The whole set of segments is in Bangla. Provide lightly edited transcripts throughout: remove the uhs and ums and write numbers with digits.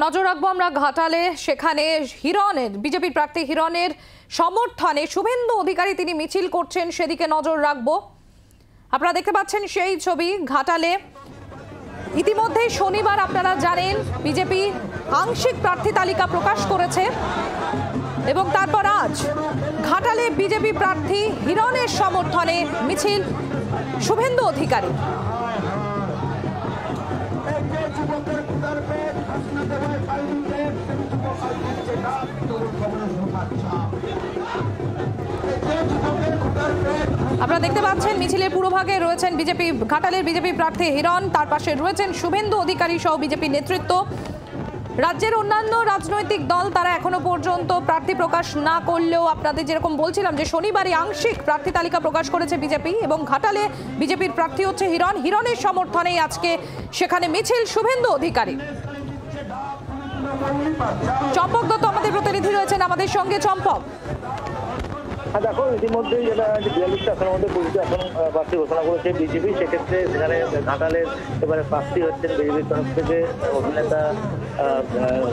নজর রাখবো আমরা ঘাটালে, সেখানে হিরণের বিজেপির প্রার্থী হিরণের সমর্থনে শুভেন্দু অধিকারী তিনি মিছিল করছেন, সেদিকে নজর রাখবো। আপনারা দেখতে পাচ্ছেন সেই ছবি ঘাটালে। ইতিমধ্যে শনিবার আপনারা জানেন বিজেপি আংশিক প্রার্থী তালিকা প্রকাশ করেছে এবং তারপর আজ ঘাটালে বিজেপি প্রার্থী হিরণের সমর্থনে মিছিল শুভেন্দু অধিকারী। আপনারা দেখতে পাচ্ছেন মিছিলের পুরোভাগে রয়েছেন বিজেপি ঘাটালের বিজেপি প্রার্থী হিরণ, তার পাশে রয়েছেন শুভেন্দু অধিকারী সহ বিজেপি নেতৃত্ব। রাজ্যের অন্যান্য রাজনৈতিক দল তারা এখনো পর্যন্ত প্রার্থী প্রকাশ না করলেও আপনাদের যেরকম বলছিলাম যে শনিবারই আংশিক প্রার্থী তালিকা প্রকাশ করেছে বিজেপি এবং ঘাটালে বিজেপির প্রার্থী হচ্ছে হিরণ। হিরণের সমর্থনেই আজকে সেখানে মিছিল শুভেন্দু অধিকারী। চম্পক দত্ত আমাদের প্রতিনিধি রয়েছেন আমাদের সঙ্গে। চম্পক, দেখো ইতিমধ্যেই যেটা 42টা আসনের মধ্যে 20টা আসন প্রার্থী ঘোষণা করেছে বিজেপি। সেক্ষেত্রে সেখানে ঘাটালের এবারে প্রার্থী হচ্ছেন বিজেপির তরফ থেকে অভিনেতা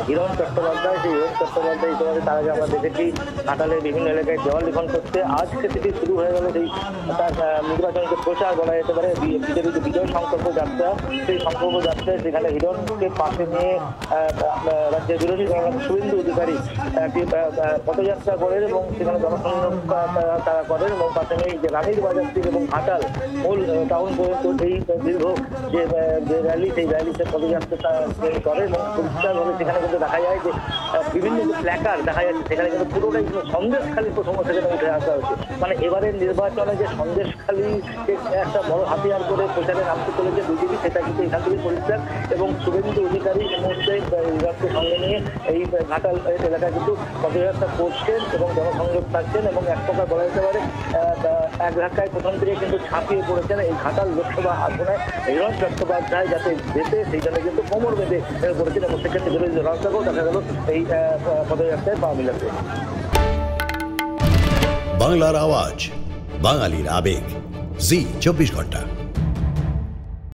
হিরণ চট্টোপাধ্যায়। সেই হিরণ চট্টোপাধ্যায় ইতিমধ্যে তার আগে আমরা দেখেছি ঘাটালের বিভিন্ন এলাকায় দেওয়াল লিখন করতে। আজকে থেকে শুরু হয়ে গেল সেই তার নির্বাচনকে প্রচার বলা যেতে পারে বিজেপির বিজয় সংকল্প যাত্রা। সেই সংকল্প যাত্রায় সেখানে হিরণকে পাশে নিয়ে রাজ্যের বিরোধী দলনেতা শুভেন্দু অধিকারী একটি পদযাত্রা করেন এবং সেখানে জনসংযোগ তারা করেন এবং পাশে নিয়ে যে রানীর বাজার থেকে এবং ঘাটাল মূল টাউন পর্যন্ত এই দীর্ঘ যে র্যালি, সেই র্যালিতে পদযাত্রা করে এবং পরিষ্কারভাবে সেখানে কিন্তু দেখা যায় যে বিভিন্ন যে প্ল্যাকার দেখা যাচ্ছে সেখানে কিন্তু পুরোটাই সন্দেশখালী প্রসঙ্গ সেখানে উঠে আসা হচ্ছে। মানে এবারের নির্বাচনে যে সন্দেশখালীকে একটা বড় হাতিয়ার করে প্রচারে নামতে চলেছে বিজেপি, সেটা কিন্তু এখান থেকে পরিষ্কার। এবং শুভেন্দু অধিকারী এই মুহূর্তে বিভাগকে সঙ্গে নিয়ে এই ঘাটাল এলাকায় কিন্তু পদযাত্রা করছেন এবং জনসংযোগ থাকছেন এবং এক প্রকার বলা যেতে পারে এক ধাক্কায় প্রথম থেকে কিন্তু ছাপিয়ে পড়েছেন এই ঘাটাল লোকসভা আসনে হিরণ চট্টোপাধ্যায় যাতে যেতে সেই জন্য কিন্তু কোমর বেঁধে পড়েছেন এবং সেক্ষেত্রে বিরোধী দলনেতাকেও দেখা গেল এই পদযাত্রায় পা মিলাতে। বাংলার আওয়াজ, বাঙালির আবেগ, জি 24 ঘন্টা।